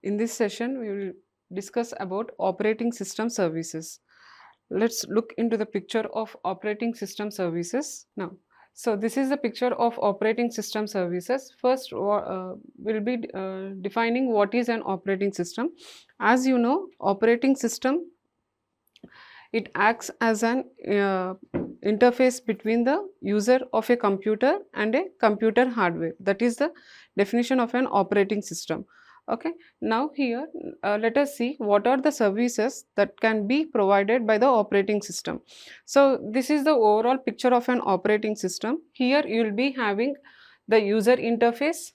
In this session, we will discuss about operating system services. Let's look into the picture of operating system services now. So this is the picture of operating system services. First, we'll be defining what is an operating system. As you know, operating system, it acts as an interface between the user of a computer and a computer hardware. That is the definition of an operating system. Okay, now here let us see what are the services that can be provided by the operating system. So this is the overall picture of an operating system. Here you will be having the user interface,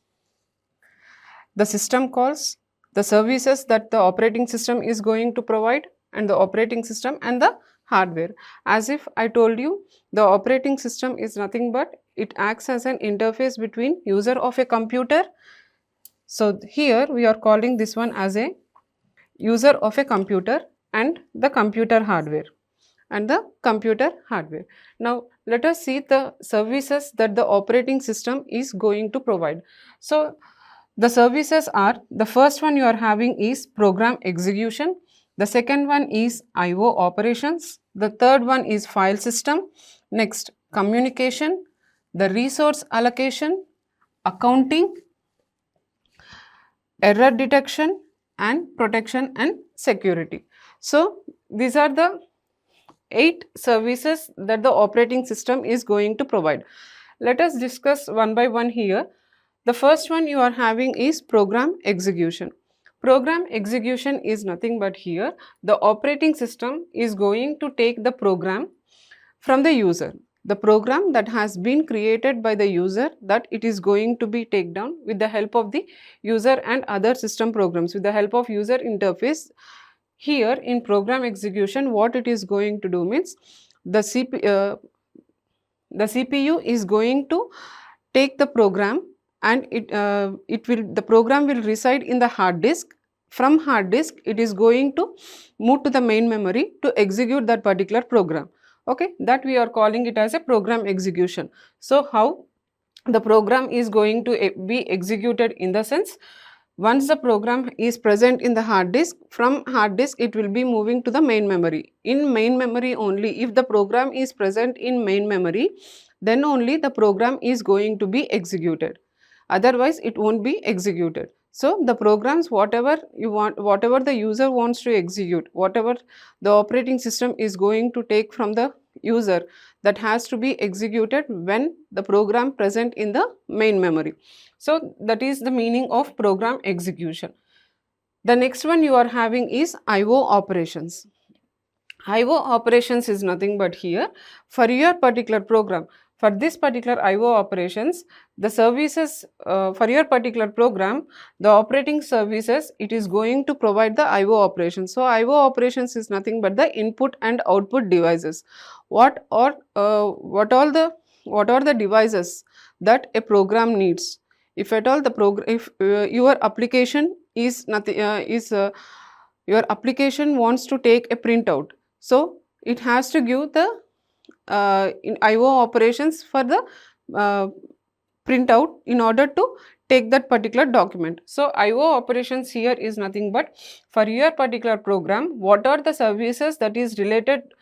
the system calls, the services that the operating system is going to provide, and the operating system and the hardware. As if I told you, the operating system is nothing but it acts as an interface between user of a computer. So here we are calling this one as a user of a computer and the computer hardware. Now let us see the services that the operating system is going to provide. So the services are, the first one you are having is program execution, the second one is IO operations, the third one is file system, next communication, the resource allocation, accounting, error detection, and protection and security. So these are the 8 services that the operating system is going to provide. Let us discuss one by one here. The first one you are having is program execution. Program execution is nothing but here the operating system is going to take the program from the user. The program that has been created by the user, that it is going to be taken down with the help of the user and other system programs, with the help of user interface. Here in program execution, what it is going to do means the CPU is going to take the program and the program will reside in the hard disk. From hard disk it is going to move to the main memory to execute that particular program. Okay, that we are calling it as a program execution. So how the program is going to be executed in the sense, once the program is present in the hard disk, from hard disk it will be moving to the main memory. In main memory only, if the program is present in main memory, then only the program is going to be executed. Otherwise it won't be executed. So the programs, whatever you want, whatever the user wants to execute, whatever the operating system is going to take from the user, that has to be executed when the program present in the main memory. So that is the meaning of program execution. The next one you are having is IO operations. IO operations is nothing but here for your particular program. For this particular IO operations, the services for your particular program, the operating services, it is going to provide the IO operations. So IO operations is nothing but the input and output devices. What are the devices that a program needs? If at all the program, if your application is nothing your application wants to take a printout, so it has to give the in IO operations for the printout in order to take that particular document. So IO operations here is nothing but for your particular program, what are the services that is related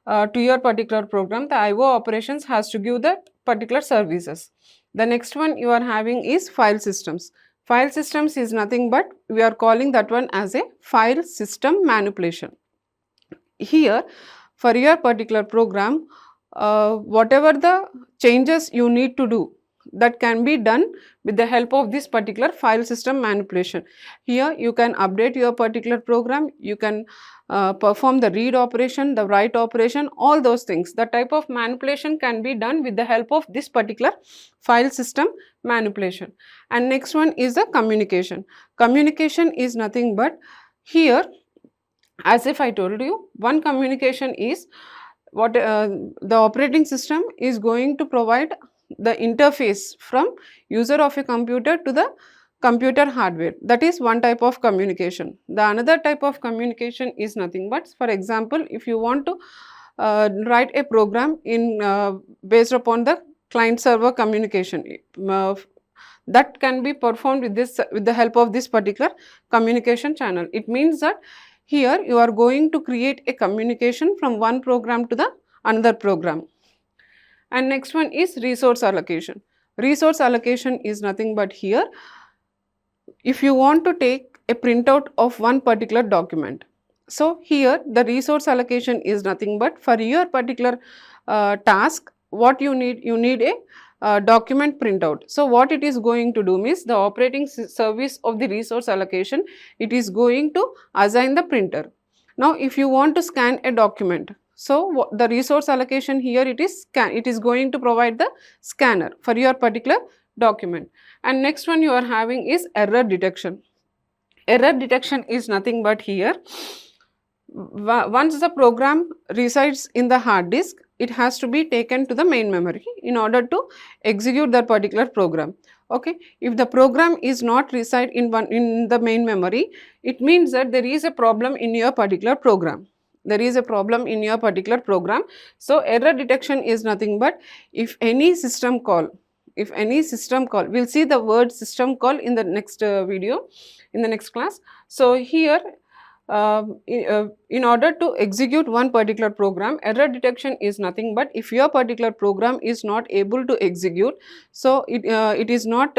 to your particular program, the IO operations has to give that particular services. The next one you are having is file systems. File systems is nothing but we are calling that one as a file system manipulation. Here for your particular program, whatever the changes you need to do, that can be done with the help of this particular file system manipulation. Here you can update your particular program, you can perform the read operation, the write operation, all those things. The type of manipulation can be done with the help of this particular file system manipulation. And next one is the communication. Communication is nothing but here, as if I told you, one communication is what the operating system is going to provide the interface from user of a computer to the computer hardware. That is one type of communication. The another type of communication is nothing but, for example, if you want to write a program in based upon the client server communication, that can be performed with the help of this particular communication channel. It means that here you are going to create a communication from one program to the another program. And next one is resource allocation. Resource allocation is nothing but here, if you want to take a printout of one particular document. So here the resource allocation is nothing but for your particular task, what you need a document printout. So what it is going to do means the operating service of the resource allocation, it is going to assign the printer. Now if you want to scan a document, so the resource allocation here, it is going to provide the scanner for your particular document. And next one you are having is error detection. Error detection is nothing but here, once the program resides in the hard disk, it has to be taken to the main memory in order to execute that particular program. Okay, if the program is not reside in the main memory, it means that there is a problem in your particular program. There is a problem in your particular program. So error detection is nothing but if any system call, we'll see the word system call in the next video, in the next class. So here in order to execute one particular program, error detection is nothing but if your particular program is not able to execute, so it is not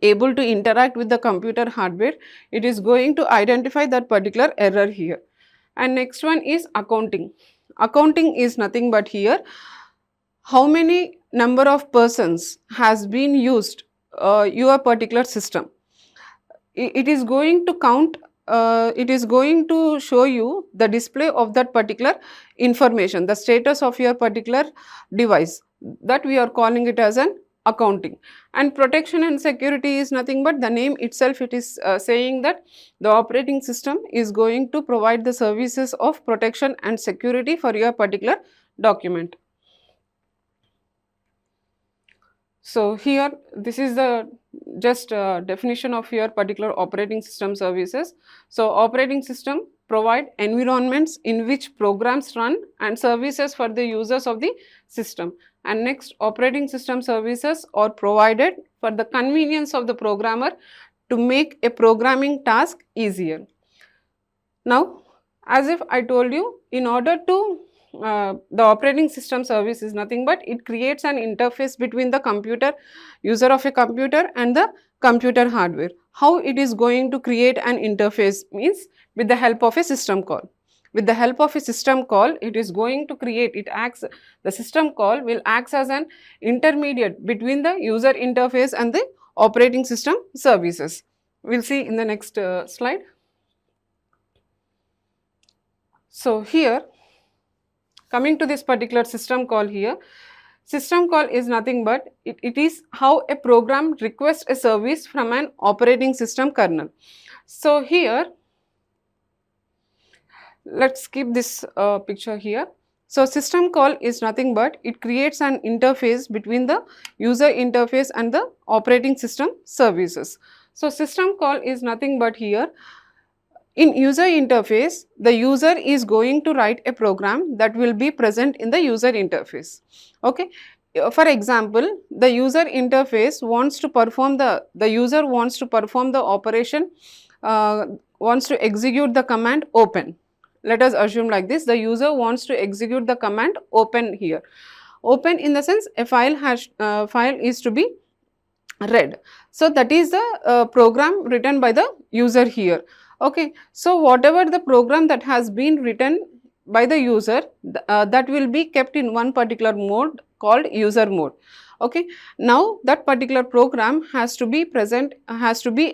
able to interact with the computer hardware, it is going to identify that particular error here. And next one is accounting. Accounting is nothing but here, how many number of persons has been used your particular system. It is going to count, it is going to show you the display of that particular information, the status of your particular device, that we are calling it as an accounting. And protection and security is nothing but the name itself, it is saying that the operating system is going to provide the services of protection and security for your particular document. So here this is the just definition of your particular operating system services. So operating system provide environments in which programs run and services for the users of the system. And next, operating system services are provided for the convenience of the programmer to make a programming task easier. Now, as if I told you, in order to the operating system service is nothing but it creates an interface between the computer, user of a computer and the computer hardware. How it is going to create an interface means with the help of a system call. With the help of a system call, it is going to create, the system call will act as an intermediate between the user interface and the operating system services. We will see in the next slide. So here, coming to this particular system call here, system call is nothing but it is how a program requests a service from an operating system kernel. So here, let's keep this picture here. So system call is nothing but it creates an interface between the user interface and the operating system services. So system call is nothing but here, in user interface, the user is going to write a program that will be present in the user interface. Okay. For example, the user interface wants to perform the user wants to perform the operation, wants to execute the command open. Let us assume like this, the user wants to execute the command open here. Open in the sense a file is to be read. So that is the program written by the user here. Okay, so whatever the program that has been written by the user, that will be kept in one particular mode called user mode. Okay, now that particular program has to be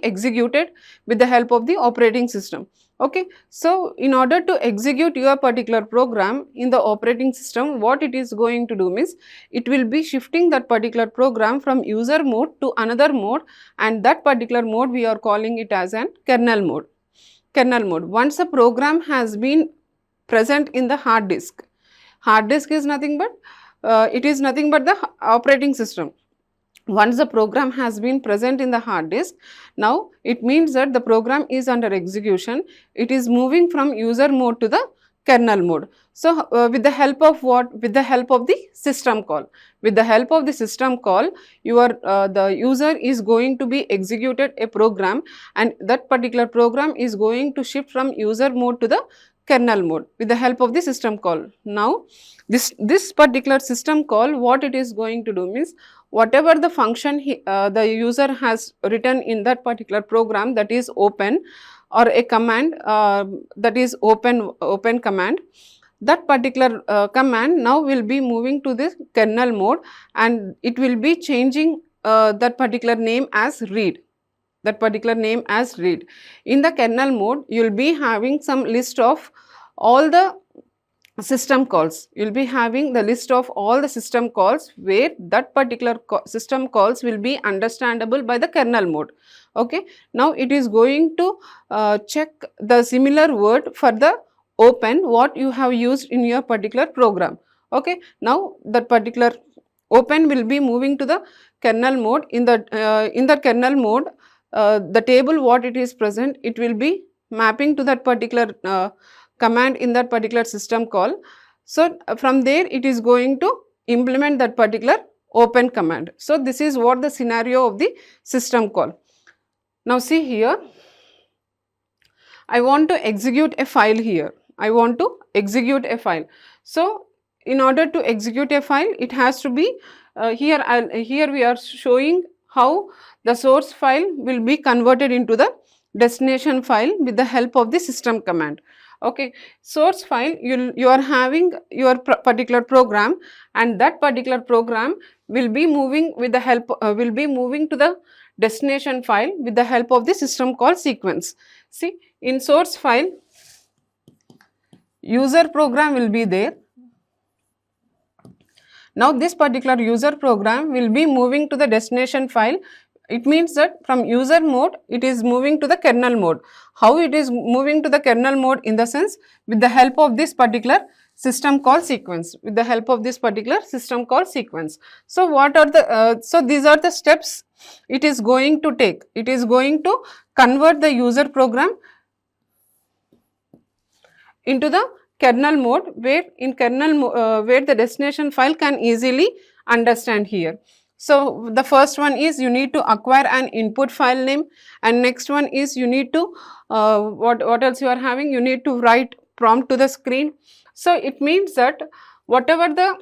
executed with the help of the operating system. Okay, so in order to execute your particular program in the operating system, what it is going to do means it will be shifting that particular program from user mode to another mode, and that particular mode we are calling it as an kernel mode. Kernel mode. Once a program has been present in the hard disk is nothing but it is nothing but the operating system. Once the program has been present in the hard disk, now it means that the program is under execution. It is moving from user mode to the kernel mode. So with the help of what? With the help of the system call. With the help of the system call, the user is going to be executed a program, and that particular program is going to shift from user mode to the kernel mode with the help of the system call. Now this particular system call, what it is going to do means, whatever the function the user has written in that particular program, that is open, or a command that is open command, that particular command now will be moving to the kernel mode, and it will be changing that particular name as read. That particular name as read. In the kernel mode, you will be having some list of all the system calls. You will be having the list of all the system calls where that particular system calls will be understandable by the kernel mode. Okay. Now it is going to check the similar word for the open what you have used in your particular program. Okay. Now that particular open will be moving to the kernel mode. In the kernel mode, the table what it is present, it will be mapping to that particular command in that particular system call. So from there it is going to implement that particular open command. So this is what the scenario of the system call. Now see here, I want to execute a file here. I want to execute a file. So in order to execute a file, it has to be here we are showing how the source file will be converted into the destination file with the help of the system command. Okay, source file, you are having your particular program, and that particular program will be moving with the help will be moving to the destination file with the help of the system call sequence. See, in source file, user program will be there. Now this particular user program will be moving to the destination file. It means that from user mode it is moving to the kernel mode. How it is moving to the kernel mode? In the sense, with the help of this particular system call sequence. With the help of this particular system call sequence. So what are the so these are the steps it is going to take. It is going to convert the user program into the kernel mode, where in kernel where the destination file can easily understand here. So the first one is you need to acquire an input file name, and next one is you need to what else you are having, you need to write prompt to the screen. So it means that whatever the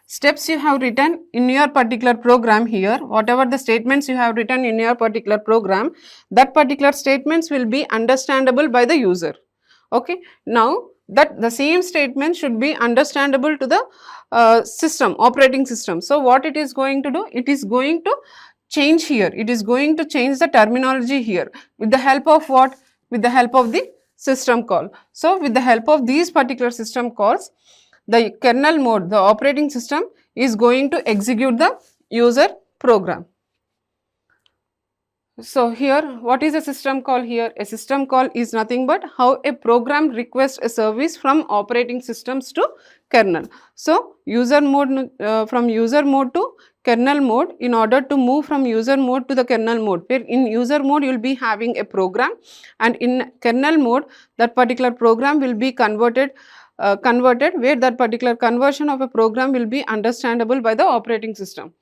steps you have written in your particular program here, whatever the statements you have written in your particular program, that particular statements will be understandable by the user. Okay. Now that the same statement should be understandable to the operating system. So what it is going to do? It is going to change here. It is going to change the terminology here with the help of what? With the help of the system call. So with the help of these particular system calls, the kernel mode, the operating system is going to execute the user program. So here, what is a system call here? A system call is nothing but how a program requests a service from operating systems to kernel. So user mode, from user mode to kernel mode, in order to move from user mode to the kernel mode, where in user mode you will be having a program, and in kernel mode that particular program will be converted where that particular conversion of a program will be understandable by the operating system.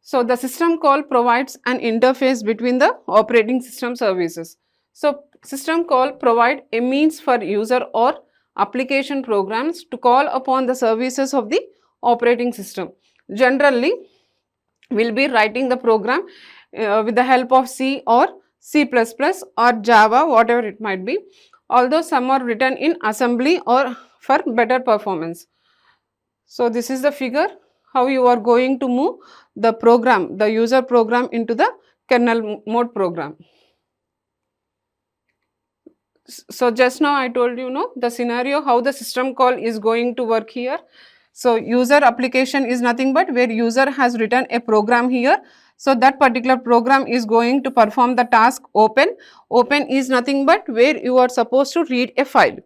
So the system call provides an interface between the operating system services. So system call provide a means for user or application programs to call upon the services of the operating system. Generally, we'll be writing the program with the help of C or C++ or Java, whatever it might be, although some are written in assembly or for better performance. So this is the figure how you are going to move the program, the user program, into the kernel mode program. So just now I told you the scenario how the system call is going to work here. So user application is nothing but where user has written a program here. So that particular program is going to perform the task open. Open is nothing but where you are supposed to read a file.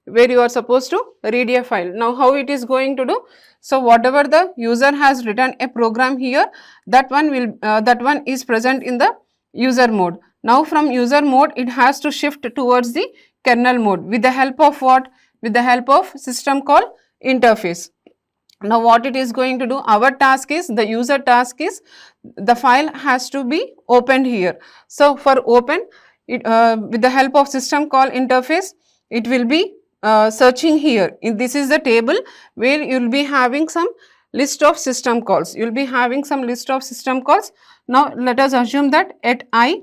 Now how it is going to do? So whatever the user has written a program here, that one is present in the user mode. Now from user mode it has to shift towards the kernel mode with the help of what? With the help of system call interface. Now what it is going to do? Our task is, the user task is, the file has to be opened here. So for open it, with the help of system call interface, it will be searching here. This is the table where you will be having some list of system calls. You will be having some list of system calls. Now let us assume that at I,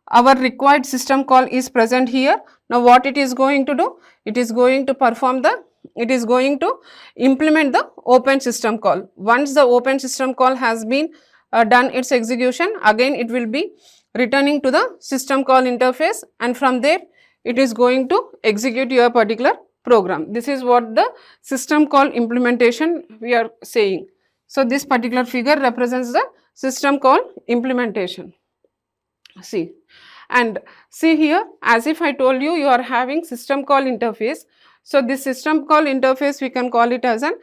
our required system call is present here. Now what it is going to do? It is going to perform the, it is going to implement the open system call. Once the open system call has been done its execution, again it will be returning to the system call interface, and from there it is going to execute your particular program. This is what the system call implementation we are saying. So this particular figure represents the system call implementation. See, and see here, as if I told you, you are having system call interface. So this system call interface, we can call it as an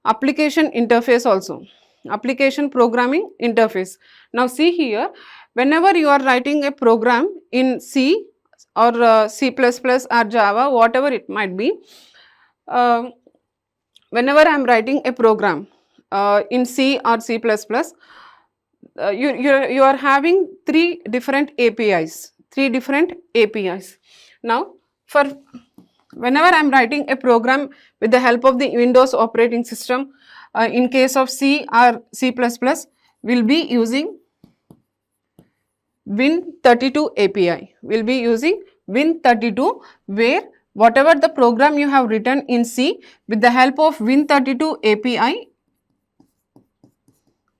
application interface also, application programming interface. Now see here, whenever you are writing a program in C or C++ or Java, whatever it might be, whenever I am writing a program in C or C++, you are having three different APIs. Now for whenever I am writing a program with the help of the Windows operating system, in case of C or C++, we will be using Win32 API. We will be using Win32, where whatever the program you have written in C, with the help of Win32 API,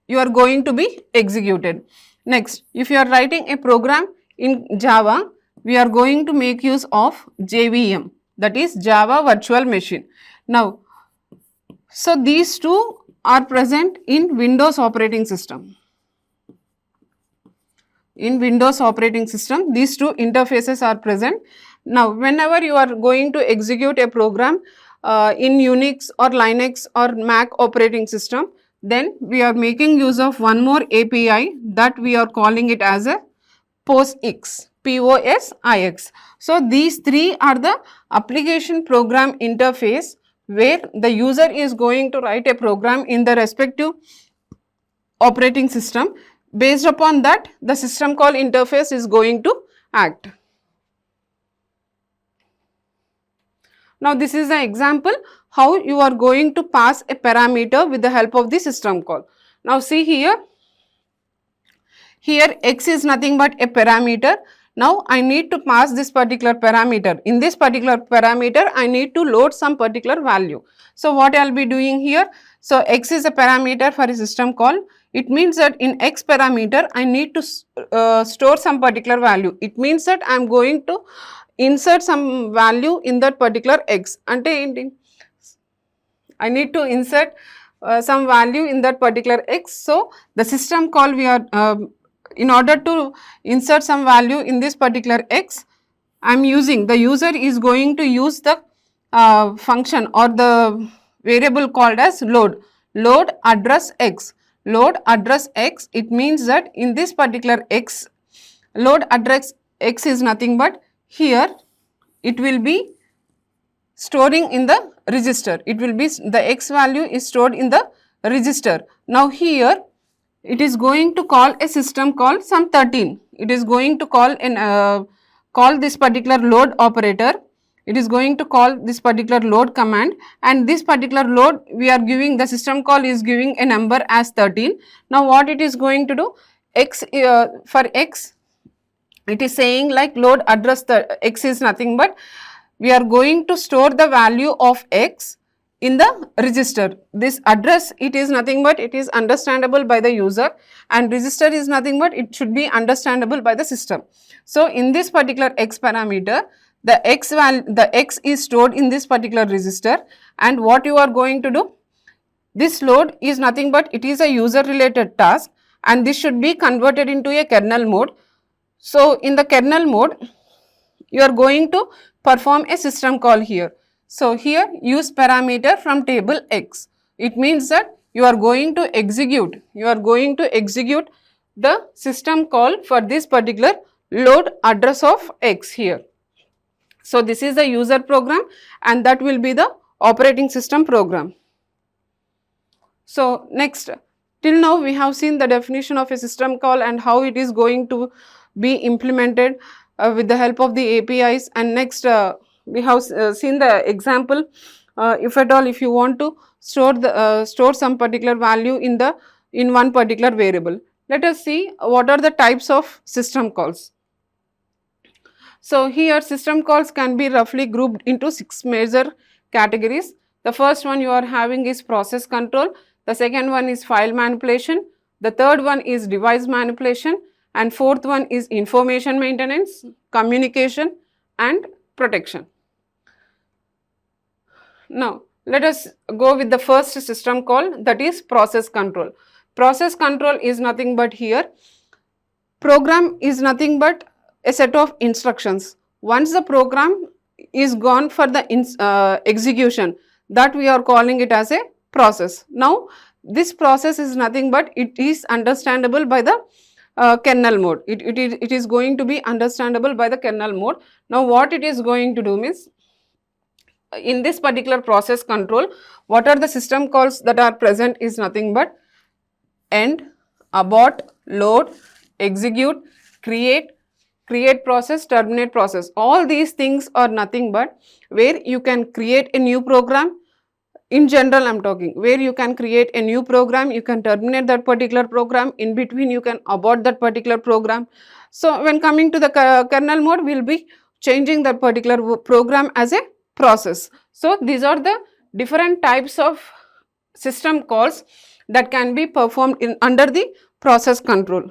you are going to be executed. Next, if you are writing a program in Java, we are going to make use of JVM, that is Java Virtual Machine. Now, so these two are present in Windows operating system. In Windows operating system, these two interfaces are present. Now, whenever you are going to execute a program in Unix or Linux or Mac operating system, then we are making use of one more API that we are calling it as a POSIX, P-O-S-I-X. So these three are the application program interface where the user is going to write a program in the respective operating system. Based upon that, the system call interface is going to act. Now this is an example how you are going to pass a parameter with the help of the system call. Now see here, x is nothing but a parameter. Now I need to pass this particular parameter. In this particular parameter, I need to load some particular value. So what I will be doing here? So x is a parameter for a system call. It means that in x parameter, I need to store some particular value. It means that I am going to insert some value in that particular x. I need to insert some value in that particular x. So the system call we are in order to insert some value in this particular x, I am using, the user is going to use the function or the variable called as load address x. Load address x, it means that in this particular x, load address x is nothing but here it will be storing in the register. It will be, the x value is stored in the register. Now here it is going to call a system call some 13. It is going to call call this particular load operator. It is going to call this particular load command, and this particular load we are giving, the system call is giving a number as 13. Now what it is going to do? X for x, it is saying like load address, the x is nothing but we are going to store the value of x in the register. This address, it is nothing but it is understandable by the user, and register is nothing but it should be understandable by the system. So in this particular x parameter, the x is stored in this particular register, and what you are going to do? This load is nothing but it is a user related task, and this should be converted into a kernel mode. So in the kernel mode, you are going to perform a system call here. So here use parameter from table x. It means that you are going to execute the system call for this particular load address of x here. So this is the user program and that will be the operating system program. So next, till now we have seen the definition of a system call and how it is going to be implemented with the help of the APIs, and next we have seen the example, if at all if you want to store some particular value in one particular variable. Let us see what are the types of system calls. So here system calls can be roughly grouped into 6 major categories. The first one you are having is process control, the second one is file manipulation, the third one is device manipulation, and fourth one is information maintenance, communication and protection. Now let us go with the first system call, that is process control. Process control is nothing but here, program is nothing but a set of instructions. Once the program is gone for the execution, that we are calling it as a process. Now this process is nothing but it is understandable by the kernel mode. It is going to be understandable by the kernel mode. Now what it is going to do means, in this particular process control, what are the system calls that are present is nothing but end, abort, load, execute, create process, terminate process. All these things are nothing but where you can create a new program. In general I am talking, where you can create a new program, you can terminate that particular program, in between you can abort that particular program. So when coming to the kernel mode, we will be changing that particular program as a process. So these are the different types of system calls that can be performed under the process control.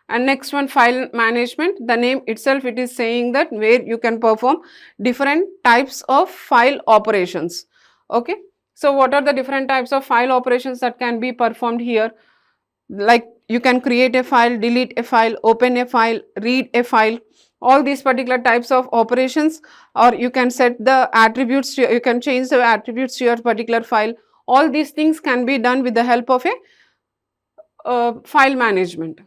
And next one, file management. The name itself, it is saying that where you can perform different types of file operations. Okay. So what are the different types of file operations that can be performed here? Like you can create a file, delete a file, open a file, read a file, all these particular types of operations, or you can set the attributes, you can change the attributes to your particular file. All these things can be done with the help of a file management.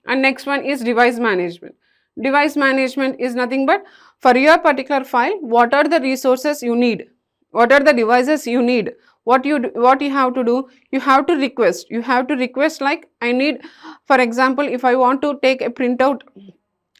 And next one is device management. Device management is nothing but for your particular file, what are the resources you need, what are the devices you need, what you have to do, you have to request, like I need, for example, if I want to take a printout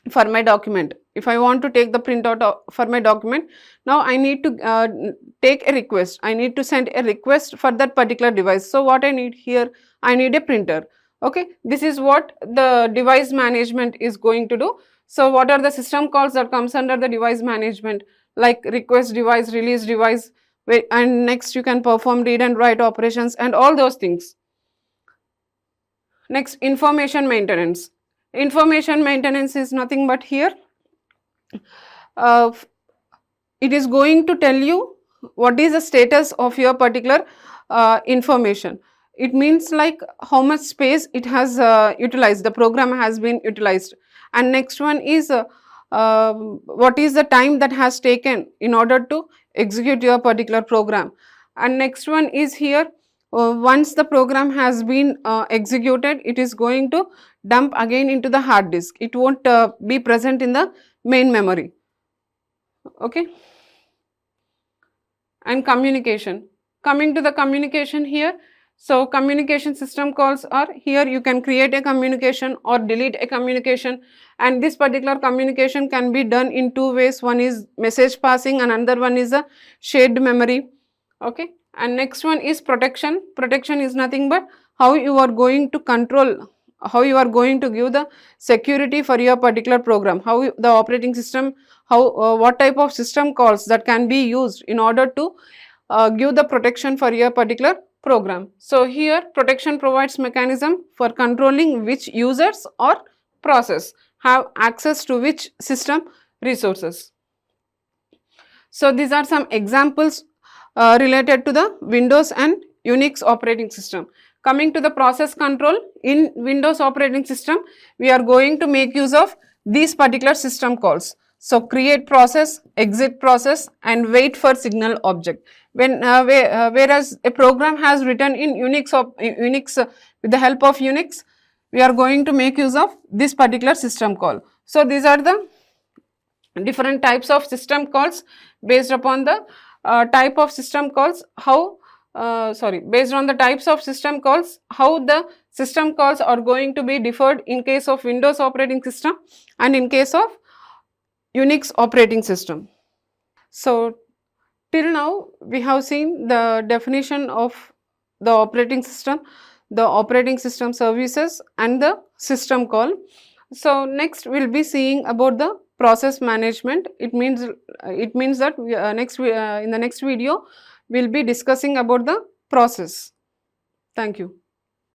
for my document, if I want to take the printout for my document, now I need to take a request, I need to send a request for that particular device. So what I need here, I need a printer. Okay, this is what the device management is going to do. So what are the system calls that comes under the device management, like request device, release device, and next you can perform read and write operations and all those things. Next, information maintenance. Information maintenance is nothing but here, it is going to tell you what is the status of your particular information. It means like how much space it has utilized, the program has been utilized. And next one is what is the time that has taken in order to execute your particular program. And next one is here, once the program has been executed, it is going to dump again into the hard disk. It won't be present in the main memory. Okay. And communication. Coming to the communication here, so communication system calls are here, you can create a communication or delete a communication, and this particular communication can be done in two ways. One is message passing and another one is a shared memory. Okay. And next one is protection. Protection is nothing but how you are going to control, how you are going to give the security for your particular program, how the operating system, how what type of system calls that can be used in order to give the protection for your particular program. So here protection provides mechanism for controlling which users or process have access to which system resources. So these are some examples related to the Windows and Unix operating system. Coming to the process control, in Windows operating system, we are going to make use of these particular system calls. So create process, exit process, and wait for signal object. When whereas a program has written in Unix with the help of Unix, we are going to make use of this particular system call. So these are the different types of system calls based upon the type of system calls, how based on the types of system calls, how the system calls are going to be differed in case of Windows operating system and in case of Unix operating system. So till now we have seen the definition of the operating system, the operating system services and the system call. So next we will be seeing about the process management. It means that in the next video we will be discussing about the process. Thank you.